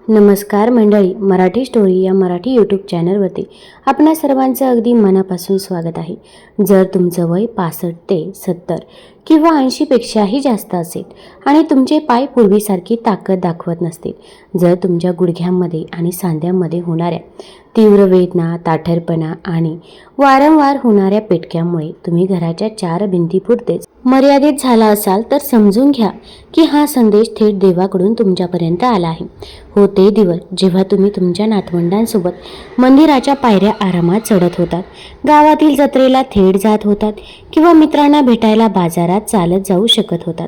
नमस्कार मंडळी, मराठी स्टोरी या मराठी यूट्यूब चॅनलवरती आपणा सर्वांचं अगदी मनापासून स्वागत आहे. जर तुमचं वय 65 ते 70 किंवा 80पेक्षाही जास्त असेल आणि तुमचे पाय पूर्वीसारखी ताकद दाखवत नसतील, जर तुमच्या गुडघ्यांमध्ये आणि सांध्यांमध्ये होणाऱ्या तीव्र वेदना, ताठरपणा आणि वारंवार होणाऱ्या पेटक्यामुळे तुम्ही घराच्या 4 भिंतीपुरतेच मर्यादित झाला असाल, तर समजून घ्या की हा संदेश थेट देवाकडून तुमच्यापर्यंत आला आहे. हो, ते दिवस जेव्हा तुम्ही तुमच्या नातवंडांसोबत मंदिराच्या पायऱ्या आरामात चढत होतात, गावातील जत्रेला थेट जात होतात किंवा मित्रांना भेटायला बाजारात चालत जाऊ शकत होतात,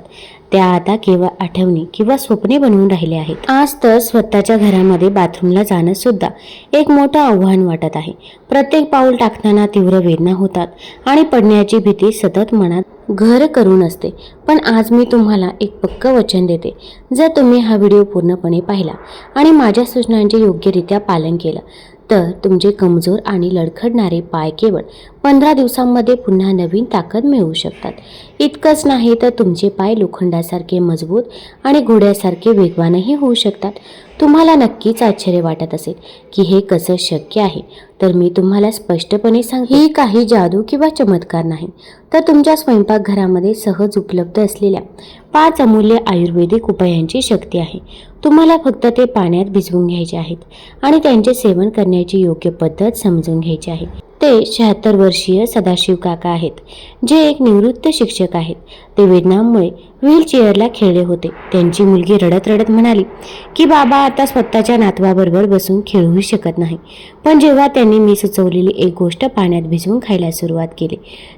त्या आता केवळ आठवणी किंवा स्वप्ने बनवून राहिले आहेत. आज तर स्वतःच्या घरामध्ये बाथरूमला जाणं सुद्धा एक मोठं आव्हान वाटत आहे. प्रत्येक पाऊल टाकताना तीव्र वेदना होतात आणि पडण्याची भीती सतत मनात घर करून असते. पण आज मी तुम्हाला एक पक्क वचन देते, जर तुम्ही हा व्हिडिओ पूर्णपणे पाहिला आणि माझ्या सूचनांचे योग्यरित्या पालन केलं, तर तुमचे कमजोर आणि लडखडणारे पाय केवळ 15 दिवसांमध्ये पुन्हा नवीन ताकद मिळवू शकतात. इतकंच नाही तर तुमचे पाय लोखंडासारखे मजबूत आणि घोड्यासारखे वेगवानही होऊ शकतात. तुम्हाला नक्कीच आश्चर्य वाटत असेल की हे कसं शक्य आहे, तर मी तुम्हाला स्पष्टपणे सांगते, ही काही जादू किंवा चमत्कार नाही, तर तुमच्या स्वयंपाकघरामध्ये सहज उपलब्ध असलेल्या 5 अमूल्य आयुर्वेदिक उपायांची शक्ती आहे. तुम्हाला फक्त ते पाण्यात भिजवून घ्यायचे आहेत आणि त्यांचे सेवन करण्याची योग्य पद्धत समजून घ्यायची आहे. ते 76 वर्षीय सदाशिव काका आहेत, जे एक निवृत्त शिक्षक आहेत. ते वेदनांमुळे व्हीलचेअरला खेळले होते. त्यांची मुलगी रडत रडत म्हणाली की बाबा आता स्वतःच्या नातवाबरोबर बसून खेळूही शकत नाही. पण जेव्हा त्यांनी मी सुचवलेली एक गोष्ट पाण्यात भिजवून खायला सुरुवात केली,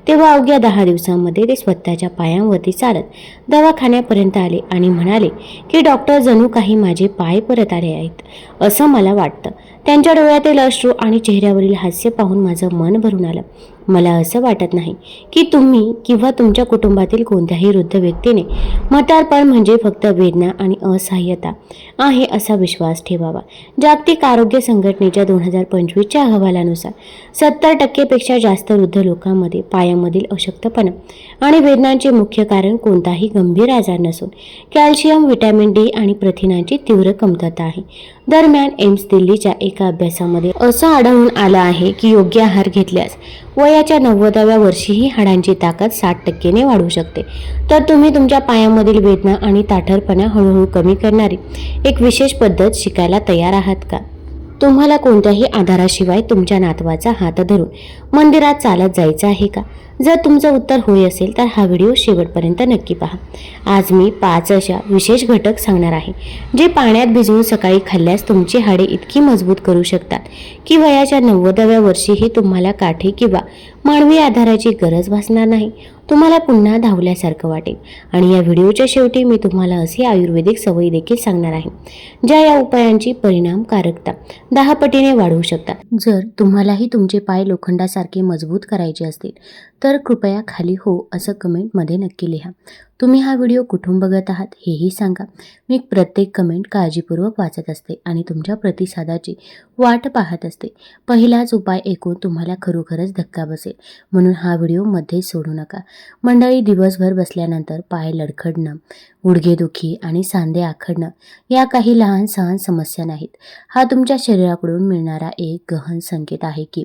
तेव्हा अवघ्या 10 दिवसांमध्ये ते स्वतःच्या पायांवरती चालत दवाखान्यापर्यंत आले आणि म्हणाले की डॉक्टर, जणू काही माझे पाय परत आले आहेत असं मला वाटतं. त्यांच्या डोळ्यातील अश्रू आणि चेहऱ्यावरील हास्य पाहून माझं मन भरून आलं. मला असं वाटत नाही की तुम्ही किंवा तुमच्या कुटुंबातील कोणत्याही वृद्ध व्यक्तीने म्हातारपण म्हणजे फक्त वेदना आणि असहाय्यता आहे असा विश्वास ठेवावा. जागतिक आरोग्य संघटनेच्या 2025च्या अहवालानुसार 70% जास्त वृद्ध लोकांमध्ये पायामधील अशक्तपणा आणि वेदनांचे मुख्य कारण कोणताही गंभीर आजार नसून कॅल्शियम, व्हिटॅमिन डी आणि प्रथिनांची तीव्र कमतरता आहे. दरम्यान एम्स दिल्लीच्या एका अभ्यासामध्ये असं आढळून आलं आहे की योग्य आहार घेतल्यास वयाच्या 90व्या वर्षीही हाडांची ताकद 60%ने वाढू शकते. तर तुम्ही तुमच्या पायामधील वेदना आणि ताठरपणा हळूहळू कमी करणारी एक विशेष पद्धत शिकायला तयार आहात का? तुम्हाला कोणत्याही आधाराशिवाय तुमच्या नातवाचा हात धरून मंदिरात चालत जायचं आहे का? जर तुमचं उत्तर होय असेल, तर हा व्हिडिओ शेवटपर्यंत नक्की पहा. आज मी 5 अशा विशेष घटक सांगणार आहे, जे पाण्यात भिजवून सकाळी खाल्ल्यास तुमची हाडे इतकी मजबूत करू शकतात की वयाच्या 90व्या वर्षीही तुम्हाला काठी किंवा मानवी आधाराची गरज भासणार नाही. तुम्हाला पुन्हा धावल्यासारखं वाटेल. आणि या व्हिडिओच्या शेवटी मी तुम्हाला अशी आयुर्वेदिक सवयी देखील सांगणार आहे, ज्या या उपायांची परिणामकारकता 10 पटीने वाढवू शकतात. जर तुम्हालाही तुमचे पाय लोखंडासारखे मजबूत करायचे असतील, तर कृपया खाली हो असं कमेंटमध्ये नक्की लिहा. तुम्ही हा व्हिडिओ कुठून बघत आहात हेही सांगा. मी प्रत्येक कमेंट काळजीपूर्वक वाचत असते आणि तुमच्या प्रतिसादाची वाट पाहत असते. पहिलाच उपाय ऐकून तुम्हाला खरोखरच धक्का बसेल, म्हणून हा व्हिडिओ मध्ये सोडू नका. मंडळी, दिवसभर बसल्यानंतर पाय लडखडणं, गुडघेदुखी आणि सांधे आखडणं या काही लहान सहान समस्या नाहीत. हा तुमच्या शरीराकडून मिळणारा एक गहन संकेत आहे की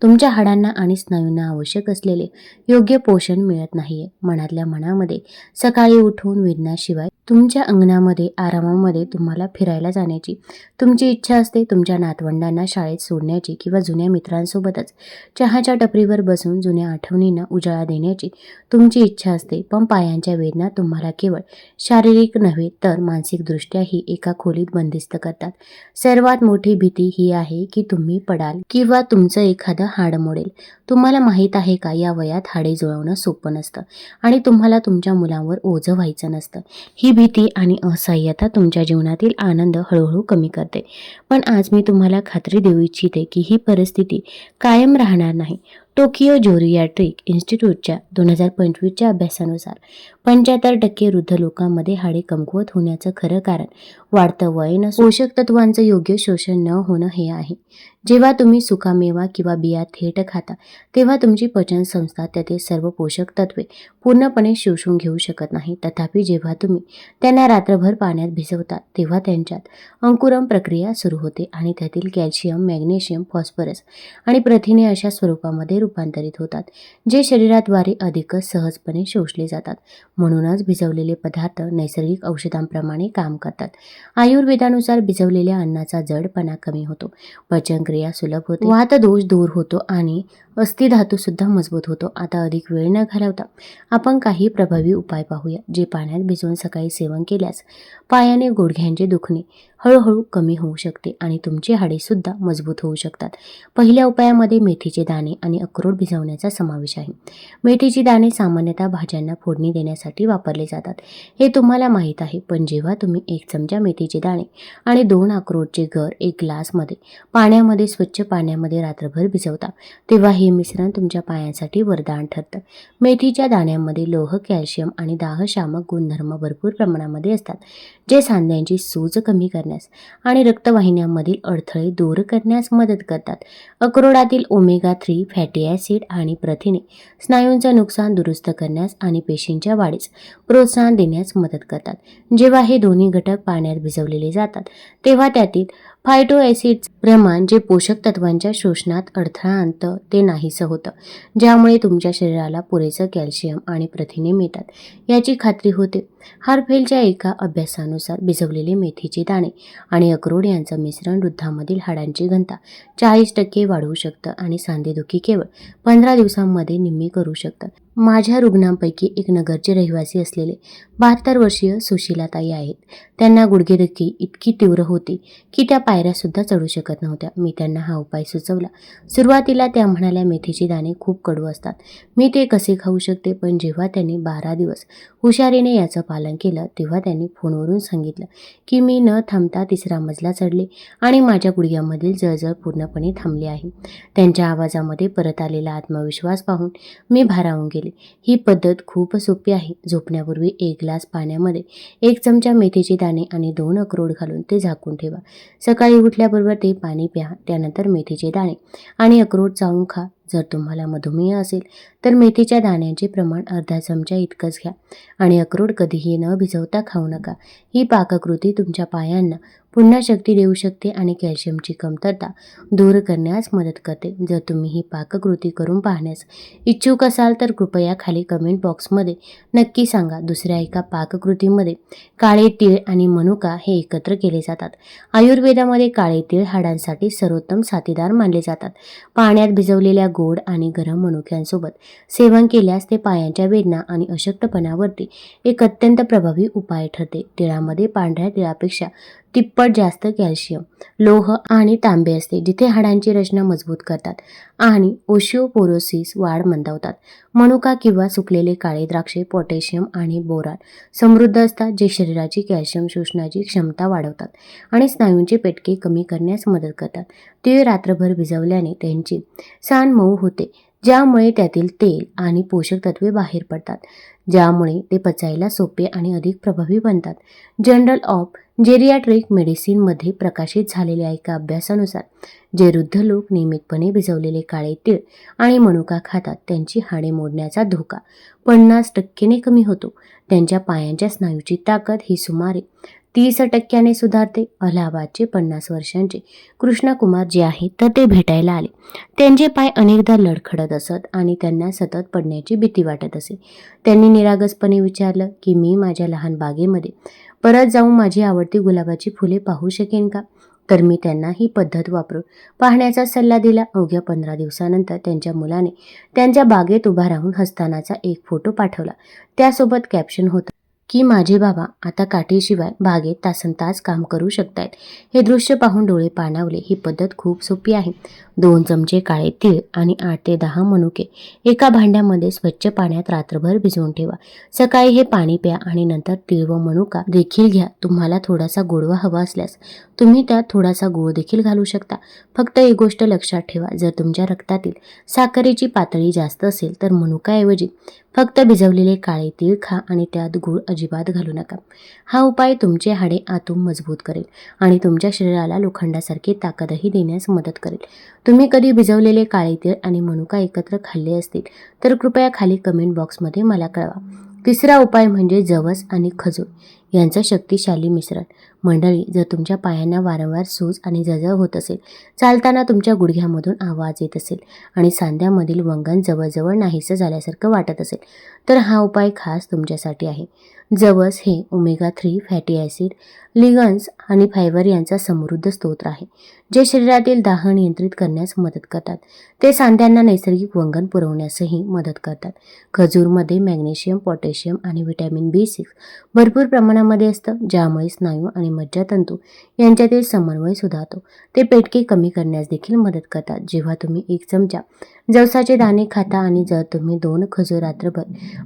तुमच्या हाडांना आणि स्नायूंना आवश्यक असलेले योग्य पोषण मिळत नाहीये. मनातल्या मनामध्ये सकाळी उठून वेदनाशिवाय तुमच्या अंगणामध्ये आरामामध्ये तुम्हाला फिरायला जाण्याची तुमची इच्छा असते. तुमच्या नातवंडांना शाळेत सोडण्याची किंवा जुन्या मित्रांसोबतच चहाच्या टपरीवर बसून जुन्या आठवणींना उजाळा देण्याची तुमची इच्छा असते. पण पायांच्या वेदना तुम्हाला केवळ शारीरिक नव्हे तर मानसिकदृष्ट्याही एका खोलीत बंदिस्त करतात. सर्वात मोठी भीती ही आहे की तुम्ही पडाल किंवा तुमचं एखादं हाड मोडेल. तुम्हाला माहीत आहे का, या वयात हाडे जुळवणं सोपं नसतं आणि तुम्हाला तुमच्या मुलांवर ओझं व्हायचं नसतं. ही भीती आणि असहाय्यता तुमच्या जीवनातील आनंद हळूहळू कमी करते. पण आज मी तुम्हाला खात्री देऊ इच्छिते की ही परिस्थिती कायम राहणार नाही. टोकियो जोरियाट्रिक इन्स्टिट्यूटच्या 2025च्या अभ्यासानुसार 75% वृद्ध लोकांमध्ये हाडे कमकुवत होण्याचं खरं कारण वाढतं वय नसून पोषक तत्वांचं योग्य शोषण न होणं हे आहे. जेव्हा तुम्ही सुकामेवा किंवा बिया थेट खाता तेव्हा तुमची पचन संस्था त्यातील सर्व पोषक तत्वे पूर्णपणे शोषून घेऊ शकत नाही. तथापि जेव्हा तुम्ही त्यांना रात्रभर पाण्यात भिजवता तेव्हा त्यांच्यात अंकुरम प्रक्रिया सुरू होते आणि त्यातील कॅल्शियम, मॅग्नेशियम, फॉस्फरस आणि प्रथिने अशा स्वरूपामध्ये रूपांतरित होतात, जे शरीराद्वारे अधिकच सहजपणे शोषले जातात. म्हणूनच भिजवलेले पदार्थ नैसर्गिक औषधांप्रमाणे काम करतात. आयुर्वेदानुसार भिजवलेल्या अन्नाचा जडपणा कमी होतो, पचनक्रिया सुलभ होते, वातदोष दूर होतो आणि अस्थिधातू सुद्धा मजबूत होतो. आता अधिक वेळ न घालवता आपण काही प्रभावी उपाय पाहूया, जे पाण्यात भिजवून सकाळी सेवन केल्यास पायाने गुडघ्यांचे दुखणे हळूहळू कमी होऊ शकते आणि तुमची हाडे सुद्धा मजबूत होऊ शकतात. पहिल्या उपायामध्ये मेथीचे दाणे आणि अक्रोड भिजवण्याचा समावेश आहे. मेथीची दाणे सामान्यतः भाज्यांना फोडणी देण्यासाठी वापरले जातात, हे तुम्हाला माहीत आहे. पण जेव्हा तुम्ही 1 चमचा मेथीचे दाणे आणि 2 अक्रोडचे गर 1 ग्लासमध्ये पाण्यामध्ये स्वच्छ पाण्यामध्ये रात्रभर भिजवता तेव्हा हे मिश्रण तुमच्या पायांसाठी वरदान ठरतं. मेथीच्या दाण्यांमध्ये लोह, कॅल्शियम आणि दाहशामक गुणधर्म भरपूर प्रमाणामध्ये असतात, जे सांध्यांची सूज कमी करण्यास आणि रक्तवाहिन्यांमधील अडथळे दूर करण्यास मदत करतात. अक्रोडातील ओमेगा 3 फॅटी ॲसिड आणि प्रथिने स्नायूंचं नुकसान दुरुस्त करण्यास आणि पेशींच्या वाढीस प्रोत्साहन देण्यास मदत करतात. जेव्हा हे दोन्ही घटक पाण्यात भिजवलेले जातात तेव्हा त्यातील फायटो ॲसिडचे प्रमाण, जे पोषक तत्वांच्या शोषणात अडथळा आणतं, ते नाहीसं होतं, ज्यामुळे तुमच्या शरीराला पुरेसं कॅल्शियम आणि प्रथिने मिळतात याची खात्री होते. हार्फेलच्या एका अभ्यासानुसार भिजवलेले मेथीचे दाणे आणि अक्रोड यांचं मिश्रण वृद्धांमधील हाडांची घनता 40% वाढवू शकतं आणि सांधेदुखी केवळ 15 दिवसांमध्ये निम्मी करू शकतं. माझ्या रुग्णांपैकी एक नगरचे रहिवासी असलेले 72 वर्षीय सुशीलाताई आहेत. त्यांना गुडघेदुखी इतकी तीव्र होती की त्या पायऱ्यासुद्धा चढू शकत नव्हत्या. मी त्यांना हा उपाय सुचवला. सुरुवातीला त्या म्हणाल्या, मेथीचे दाणे खूप कडू असतात, मी ते कसे खाऊ शकते. पण जेव्हा त्यांनी 12 दिवस हुशारीने याचं पालन केलं तेव्हा त्यांनी फोनवरून सांगितलं की मी न थांबता 3रा मजला चढले आणि माझ्या गुडघ्यामधील जळजळ पूर्णपणे थांबली आहे. त्यांच्या आवाजामध्ये परत आलेला आत्मविश्वास पाहून मी भारावून गेले. ही पद्धत खूप सोपी आहे. झोपण्यापूर्वी 1 ग्लास पाण्यामध्ये 1 चमचा मेथीचे दाणे आणि 2 अक्रोड घालून ते झाकून ठेवा. सकाळी उठल्याबरोबर ते पाणी प्या. त्यानंतर मेथीचे दाणे आणि अक्रोड चावून खा. जर तुम्हाला मधुमेह असेल तर मेथीच्या दाण्यांचे प्रमाण अर्धा चमचा इतकंच घ्या आणि अक्रोड कधीही न भिजवता खाऊ नका. ही पाककृती तुमच्या पायांना पुन्हा शक्ती देऊ शकते आणि कॅल्शियमची कमतरता दूर करण्यास मदत करते. जर तुम्ही ही पाककृती करून पाहण्यास इच्छुक असाल तर कृपया खाली कमेंट बॉक्समध्ये नक्की सांगा. दुसऱ्या एका पाककृतीमध्ये काळे तीळ आणि मनुका हे एकत्र केले जातात. आयुर्वेदामध्ये काळे तीळ हाडांसाठी सर्वोत्तम साथीदार मानले जातात. पाण्यात भिजवलेल्या गोड आणि गरम मनुक्यांसोबत सेवन केल्यास ते पायांच्या वेदना आणि अशक्तपणावरती एक अत्यंत प्रभावी उपाय ठरते. तिळामध्ये पांढऱ्या तिळापेक्षा तिप्पट जास्त कॅल्शियम, लोह आणि तांबे असते, जिथे हाडांची रचना मजबूत करतात आणि ओशिओपोरोसिस वाढ मंदावतात. मनुका किंवा सुकलेले काळे द्राक्षे पोटॅशियम आणि बोरान समृद्ध असतात, जे शरीराची कॅल्शियम शोषण्याची क्षमता वाढवतात आणि स्नायूंचे पेटके कमी करण्यास मदत करतात. तीळ रात्रभर भिजवल्याने त्यांची सांड मऊ होते, ज्यामुळे त्यातील तेल आणि पोषक तत्वे बाहेर पडतात, ज्यामुळे ते पचायला सोपे आणि अधिक प्रभावी बनतात. जर्नल ऑफ जेरियाट्रिक मेडिसिनमध्ये प्रकाशित झालेल्या एका अभ्यासानुसार जे वृद्ध लोक नियमितपणे भिजवलेले काळे तीळ आणि मनुका खातात त्यांची हाडे मोडण्याचा धोका 50% कमी होतो. त्यांच्या पायांच्या स्नायूची ताकद ही सुमारे 30% सुधारते. अलाहाबादचे 50 वर्षांचे कृष्णकुमार जे आहेत तर ते भेटायला आले. त्यांचे पाय अनेकदा लडखडत असत आणि त्यांना सतत पडण्याची भीती वाटत असे. त्यांनी निरागसपणे विचारलं की मी माझ्या लहान बागेमध्ये परत जाऊन माझी आवडती गुलाबाची फुले पाहू शकेन का? तर मी त्यांना ही पद्धत वापरून पाहण्याचा सल्ला दिला. अवघ्या 15 दिवसानंतर त्यांच्या मुलाने त्यांच्या बागेत उभा राहून हसतानाचा एक फोटो पाठवला. त्यासोबत कॅप्शन होतं, की माझे बाबा आता काठीशिवाय बागेत तासनतास काम करू शकतायत. हे दृश्य पाहून डोळे पाणावले. ही पद्धत खूप सोपी आहे. 2 चमचे काळे तीळ आणि 8 ते 10 मनुके एका भांड्यामध्ये स्वच्छ पाण्यात रात्रभर भिजवून ठेवा. सकाळी हे पाणी प्या आणि नंतर तीळ व मनुका देखील घ्या. तुम्हाला थोडासा गोडवा हवा असल्यास तुम्ही त्यात थोडासा गूळ देखील घालू शकता. फक्त एक गोष्ट लक्षात ठेवा, जर तुमच्या रक्तातील साखरेची पातळी जास्त असेल तर मनुकाऐवजी फक्त भिजवलेले काळे तीळ खा आणि त्यात गूळ अजिबात घालू नका. हा उपाय तुमचे हाडे आतून मजबूत करेल आणि तुमच्या शरीराला लोखंडासारखी ताकदही देण्यास मदत करेल. तुम्ही कधी भिजवलेले काळे तीळ आणि मनुका एकत्र खाल्ले असतील तर कृपया खाली कमेंट बॉक्समध्ये मला कळवा. तिसरा उपाय म्हणजे जवस आणि खजूर यांचं शक्तिशाली मिश्रण. मंडळी, जर तुमच्या पायांना वारंवार सूज आणि जळजळ होत असेल, चालताना तुमच्या गुडघ्यामधून आवाज येत असेल आणि सांध्यामधील वंगण जवळजवळ नाहीसं झाल्यासारखं वाटत असेल, तर हा उपाय खास तुमच्यासाठी आहे. जवस हे ओमेगा 3 फॅटी ॲसिड, लिगन्स आणि फायबर यांचा समृद्ध स्रोत आहे, जे शरीरातील दाह नियंत्रित करण्यास मदत करतात. ते सांध्यांना नैसर्गिक वंगण पुरवण्यासही मदत करतात. खजूरमध्ये मॅग्नेशियम, पोटॅशियम आणि व्हिटॅमिन B6 भरपूर प्रमाणामध्ये असतं, ज्यामुळे स्नायू आणि मज्जातंतू यांच्यातील समन्वय सुधारतो. ते पेटके कमी करण्यास देखील मदत करतात. जेव्हा तुम्ही 1 चमचा जवसाचे दाणे खाता आणि जर तुम्ही 2 खजूर रात्रभर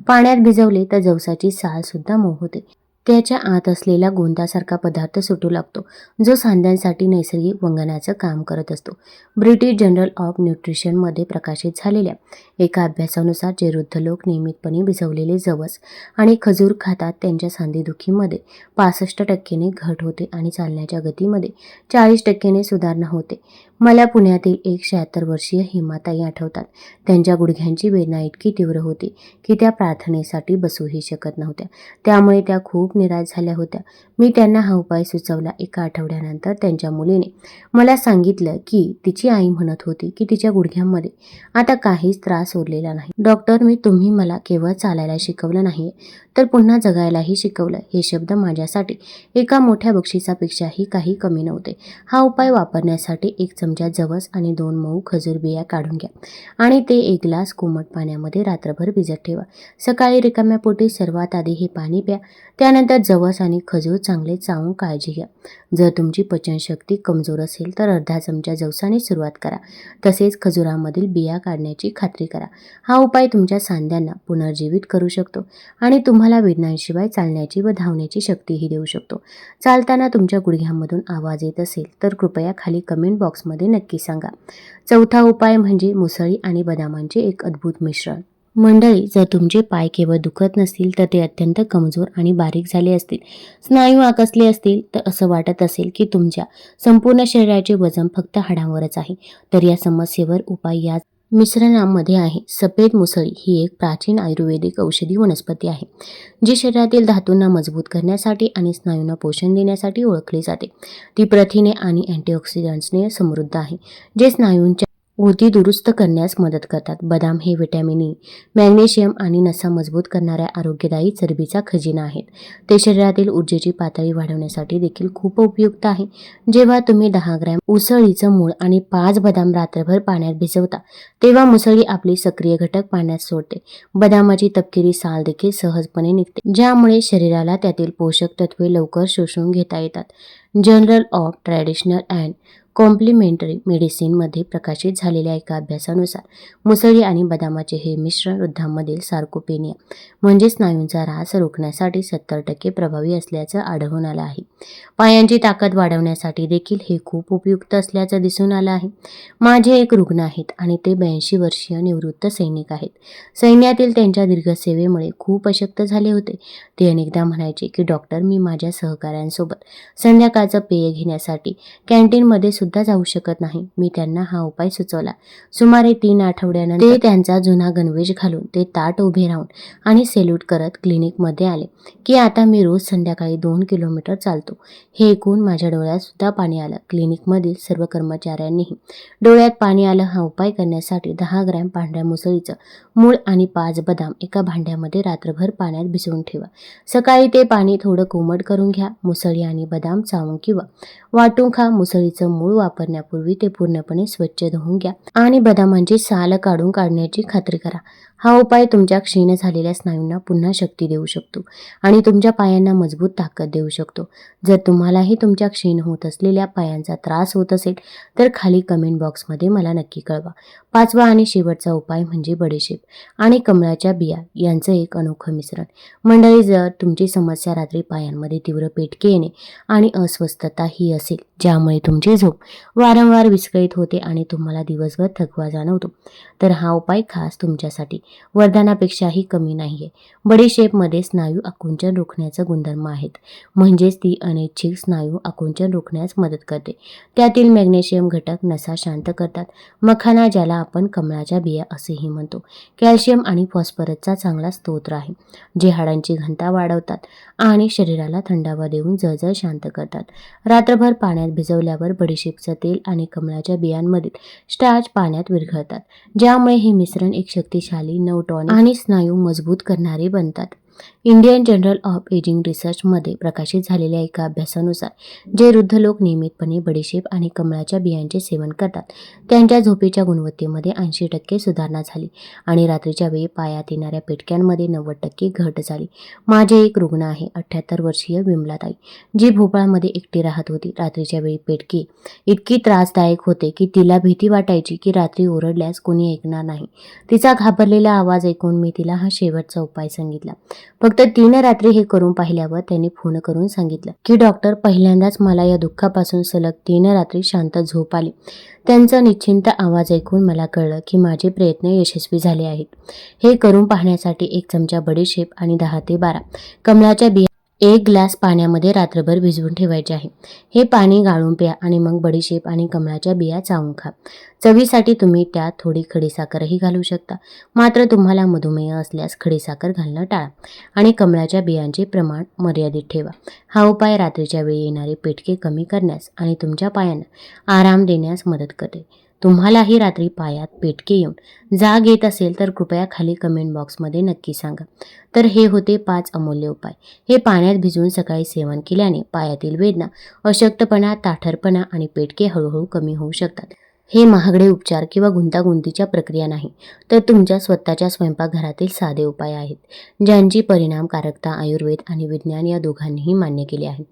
पाण्यात भिजवले तर जवसाची साल सुद्धा मऊ होते. त्याच्या आत असलेला गोंदासारखा पदार्थ सुटू लागतो, जो सांध्यांसाठी नैसर्गिक वंगणाचं काम करत असतो. ब्रिटिश जर्नल ऑफ न्यूट्रिशनमध्ये प्रकाशित झालेल्या एका अभ्यासानुसार जे वृद्ध लोक नियमितपणे भिजवलेले जवस आणि खजूर खातात त्यांच्या सांधेदुखीमध्ये 65% घट होते आणि चालण्याच्या गतीमध्ये 40% सुधारणा होते. मला पुण्यातील एक 76 वर्षीय हेमाताई आठवतात. त्यांच्या गुडघ्यांची वेदना इतकी तीव्र होती की त्या प्रार्थनेसाठी बसूही शकत नव्हत्या. त्यामुळे त्या खूप निराश झाल्या होत्या. मी त्यांना हा उपाय सुचवला. एका आठवड्यानंतर त्यांच्या मुलीने मला सांगितलं की तिची आई म्हणत होती की तिच्या गुडघ्यांमध्ये आता काहीच त्रास उरलेला नाही. डॉक्टर, तुम्ही मला केवळ चालायला शिकवलं नाही तर पुन्हा जगायलाही शिकवलं. हे शब्द माझ्यासाठी एका मोठ्या बक्षिसापेक्षाही काही कमी नव्हते. हा उपाय वापरण्यासाठी 1 चमचा जवस आणि 2 मऊ खजूर बिया काढून घ्या आणि ते 1 ग्लास कोमट पाण्यामध्ये रात्रभर भिजत ठेवा. सकाळी रिकाम्या पोटी सर्वात आधी हे पाणी प्या. त्यानंतर जवस आणि खजूर चांगले चावून काळजी घ्या. जर तुमची पचनशक्ती कमजोर असेल तर अर्धा चमचा जवसाने सुरुवात करा. तसेच खजुरामधील बिया काढण्याची खात्री करा. हा उपाय तुमच्या सांध्यांना पुनर्जीवित करू शकतो आणि तुम्हाला वेदनांशिवाय चालण्याची व धावण्याची शक्तीही देऊ शकतो. चालताना तुमच्या गुडघ्यांमधून आवाज येत असेल तर कृपया खाली कमेंट बॉक्समध्ये नक्की सांगा. चौथा उपाय म्हणजे मुसळी आणि बदामांचे एक अद्भुत मिश्रण. मंडळी, जर तुमचे पाय केवळ दुखत नसतील तर ते अत्यंत कमजोर आणि बारीक झाले असतील, स्नायू आकसले असतील तर असं वाटत असेल की तुमच्या संपूर्ण शरीराचे वजन फक्त हाडांवरच आहे, तर या समस्येवर उपाय या मिश्रणामध्ये आहे. सफेद मुसळी ही एक प्राचीन आयुर्वेदिक औषधी वनस्पती आहे, जी शरीरातील धातूंना मजबूत करण्यासाठी आणि स्नायूंना पोषण देण्यासाठी ओळखली जाते. ती प्रथिने आणि अँटीऑक्सिडंट्सने समृद्ध आहे, जे स्नायूंच्या ऊती दुरुस्त करण्यास मदत करतात. बदाम हे व्हिटॅमिन ई, मॅग्नेशियम आणि नसा मजबूत करणाऱ्या आरोग्यदायी चरबीचा खजिना आहेत. ते शरीरातील ऊर्जेची पातळी वाढवण्यासाठी देखील खूप उपयुक्त आहे. जेव्हा तुम्ही 10 ग्रॅम उसळीचं मूळ आणि 5 बदाम रात्रभर पाण्यात भिजवता, तेव्हा मुसळी आपली सक्रिय घटक पाण्यात सोडते. बदामाची तपकिरी साल देखील सहजपणे निघते, ज्यामुळे शरीराला त्यातील पोषक तत्वे लवकर शोषून घेता येतात. Journal of traditional and complementary मेडिसिनमध्ये प्रकाशित झालेल्या एका अभ्यासानुसार मुसळी आणि बदामाचे हे मिश्रण वृद्धांमधील सार्कोपेनिया म्हणजे स्नायूंचा ऱ्हास रोखण्यासाठी 70% प्रभावी असल्याचं आढळून आलं आहे. पायांची ताकद वाढवण्यासाठी देखील हे खूप उपयुक्त असल्याचं दिसून आलं आहे. माझे एक रुग्ण आहेत आणि ते 82 वर्षीय निवृत्त सैनिक आहेत. सैन्यातील त्यांच्या दीर्घ सेवेमुळे खूप अशक्त झाले होते. ते अनेकदा म्हणायचे की डॉक्टर, मी माझ्या सहकाऱ्यांसोबत संध्याकाळचं पेय घेण्यासाठी कॅन्टीनमध्ये सुद्धा जाऊ शकत नाही. मी त्यांना हा उपाय सुचवला. सुमारे 3 आठवड्यानंतर ते त्यांचा जुना गणवेश घालून ते ताट उभे राहून आणि सेल्यूट करत क्लिनिकमध्ये आले की आता मी रोज संध्याकाळी 2 किलोमीटर चालतो. हे ऐकून माझ्या डोळ्यात सुद्धा पाणी आलं. क्लिनिकमधील सर्व कर्मचाऱ्यांनीही डोळ्यात पाणी आलं. हा उपाय करण्यासाठी 10 ग्रॅम पांढऱ्या मुसळीचं मूळ आणि 5 बदाम एका भांड्यामध्ये रात्रभर पाण्यात भिजवून ठेवा. सकाळी ते पाणी थोडं कोमट करून घ्या. मुसळी आणि बदाम चावून किंवा वाटून खा. मुसळीचं मूळ वापरण्यापूर्वी ते पूर्णपणे स्वच्छ धुवून घ्या आणि बदामांची साल काढून काढण्याची खात्री करा. हा उपाय तुमच्या क्षीण झालेल्या स्नायूंना पुन्हा शक्ती देऊ शकतो आणि तुमच्या पायांना मजबूत ताकद देऊ शकतो. जर तुम्हालाही तुमच्या क्षीण होत असलेल्या पायांचा त्रास होत असेल तर खाली कमेंट बॉक्समध्ये मला नक्की कळवा. 5वा आणि शेवटचा उपाय म्हणजे बडीशेप आणि कमळाच्या बिया यांचं एक अनोखं मिश्रण. मंडळी, जर तुमची समस्या रात्री पायांमध्ये तीव्र पेटके येणे आणि अस्वस्थता ही असेल, ज्यामुळे तुमची झोप वारंवार विस्कळीत होते आणि तुम्हाला दिवसभर थकवा जाणवतो, तर हा उपाय खास तुमच्यासाठी वरदानापेक्षाही कमी नाहीये. बडीशेपमध्ये स्नायू आकुंचन रोखण्याचा गुणधर्म आहेत, म्हणजेच ती अनैच्छिक स्नायू आकुंचन रोखण्यास मदत करते. त्यातील मॅग्नेशियम घटक नसा शांत करतात. मखाना, ज्याला आपण कमळाच्या बिया असेही म्हणतो, कॅल्शियम आणि फॉस्फरसचा चांगला स्रोत आहे, जे हाडांची घनता वाढवतात आणि शरीराला थंडावा देऊन जळजळ शांत करतात. रात्रभर पाण्यात भिजवल्यावर बडीशेपचं तेल आणि कमळाच्या बियांमधील स्टार्च पाण्यात विरघळतात, ज्यामुळे हे मिश्रण एक शक्तिशाली टॉनिक आणि स्नायू मजबूत करणारे बनतात. इंडियन जर्नल ऑफ एजिंग रिसर्चमध्ये प्रकाशित झालेल्या एका अभ्यासानुसार जे वृद्ध लोक नियमितपणे बडीशेप आणि कमळाच्या बियांचे सेवन करतात, त्यांच्या झोपेच्या गुणवत्तेमध्ये 80% सुधारणा झाली आणि रात्रीच्या वेळी पायात येणाऱ्या पेटक्यांमध्ये 90% घट झाली. माझे एक रुग्ण आहे, 78 वर्षीय विमलाताई, जी भोपाळमध्ये एकटी राहत होती. रात्रीच्या वेळी पेटके इतकी त्रासदायक होते की तिला भीती वाटायची की रात्री ओरडल्यास कोणी ऐकणार नाही. तिचा घाबरलेला आवाज ऐकून मी तिला हा शेवटचा उपाय सांगितला. फक्त 3 रात्री हे करून पाहिल्यावर त्यांनी फोन करून सांगितलं की डॉक्टर, पहिल्यांदाच मला या दुःखापासून सलग 3 रात्री शांत झोप आली. त्यांचा निश्चिंत आवाज ऐकून मला कळलं की माझे प्रयत्न यशस्वी झाले आहेत. हे करून पाहण्यासाठी 1 चमचा बडीशेप आणि 10 ते 12 कमळाच्या बिया 1 ग्लास पाण्यामध्ये रात्रभर भिजवून ठेवायचे आहे. हे पाणी गाळून प्या आणि मग बडीशेप आणि कमळाच्या बिया चावून खा. चवीसाठी तुम्ही त्यात थोडी खडीसाखरही घालू शकता. मात्र तुम्हाला मधुमेह असल्यास खडीसाखर घालणं टाळा आणि कमळाच्या बियांचे प्रमाण मर्यादित ठेवा. हा उपाय रात्रीच्या वेळी येणारे पेटके कमी करण्यास आणि तुमच्या पायांना आराम देण्यास मदत करते. तुम्हालाही रात्री पायात पेटके येऊन जाग येत असेल तर कृपया खाली कमेंट बॉक्समध्ये नक्की सांगा. तर हे होते 5 अमूल्य उपाय. हे पाण्यात भिजवून सकाळी सेवन केल्याने पायातील वेदना, अशक्तपणा, ताठरपणा आणि पेटके हळूहळू कमी होऊ शकतात. हे महागडे उपचार किंवा गुंतागुंतीच्या प्रक्रिया नाही, तर तुमच्या स्वतःच्या स्वयंपाकघरातील साधे उपाय आहेत, ज्यांची परिणामकारकता आयुर्वेद आणि विज्ञान या दोघांनीही मान्य केली आहे.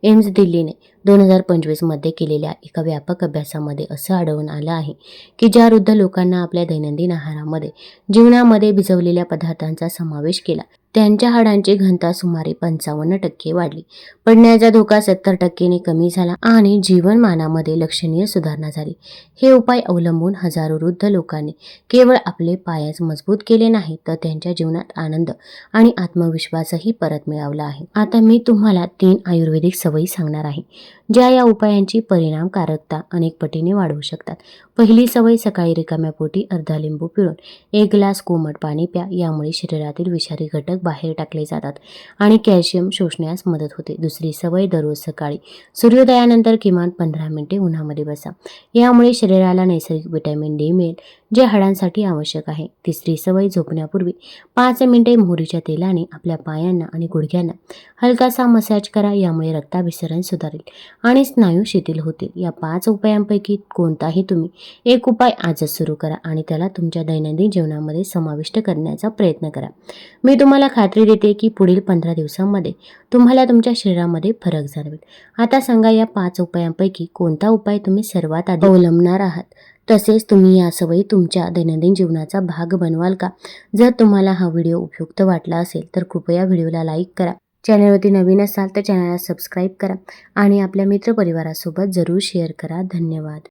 एम्स दिल्लीने 2025 मध्ये केलेल्या एका व्यापक अभ्यासामध्ये असं आढळून आलं आहे की ज्या वृद्ध लोकांना आपल्या दैनंदिन आहारामध्ये जीवनामध्ये भिजवलेल्या पदार्थांचा समावेश केला, त्यांच्या हाडांची घनता सुमारे 55% वाढली, पडण्याचा धोका 70% कमी झाला आणि जीवनमानामध्ये लक्षणीय सुधारणा झाली. हे उपाय अवलंबून हजारो वृद्ध लोकांनी केवळ आपले पायच मजबूत केले नाही, तर त्यांच्या जीवनात आनंद आणि आत्मविश्वासही परत मिळवला आहे. आता मी तुम्हाला 3 आयुर्वेदिक सवयी सांगणार आहे, ज्या या उपायांची परिणामकारकता अनेक पटीने वाढवू शकतात. पहिली सवय, सकाळी रिकाम्या पोटी अर्धा लिंबू पिळून 1 ग्लास कोमट पाणी प्या. यामुळे शरीरातील विषारी घटक बाहेर टाकले जातात आणि कॅल्शियम शोषण्यास मदत होते. दुसरी सवय, दररोज सकाळी सूर्योदयानंतर किमान 15 मिनिटे उन्हामध्ये बसा. यामुळे शरीराला नैसर्गिक व्हिटॅमिन डी मिळेल, जे हाडांसाठी आवश्यक आहे. तिसरी सवय, झोपण्यापूर्वी 5 मिनिटे मोहरीच्या तेलाने आपल्या पायांना आणि गुडघ्यांना हलकासा मसाज करा. यामुळे रक्ताभिसरण सुधारेल आणि स्नायू शिथिल होतील. या 5 उपायांपैकी कोणताही तुम्ही एक उपाय आजच सुरू करा आणि त्याला तुमच्या दैनंदिन जीवनामध्ये समाविष्ट करण्याचा प्रयत्न करा. मी तुम्हाला खात्री देते की पुढील 15 दिवसांमध्ये तुम्हाला तुमच्या शरीरामध्ये फरक जाणवेल. आता सांगा, या 5 उपायांपैकी कोणता उपाय तुम्ही सर्वात आधी अवलंबणार आहात? तसेच तुम्ही या सवयी तुमच्या दैनंदिन जीवनाचा भाग बनवाल का? जर तुम्हाला हा व्हिडिओ उपयुक्त वाटला असेल तर कृपया व्हिडिओला लाईक करा. चॅनलवरती नवीन असाल तर चॅनलला सबस्क्राईब करा आणि आपल्या मित्रपरिवारासोबत जरूर शेअर करा. धन्यवाद.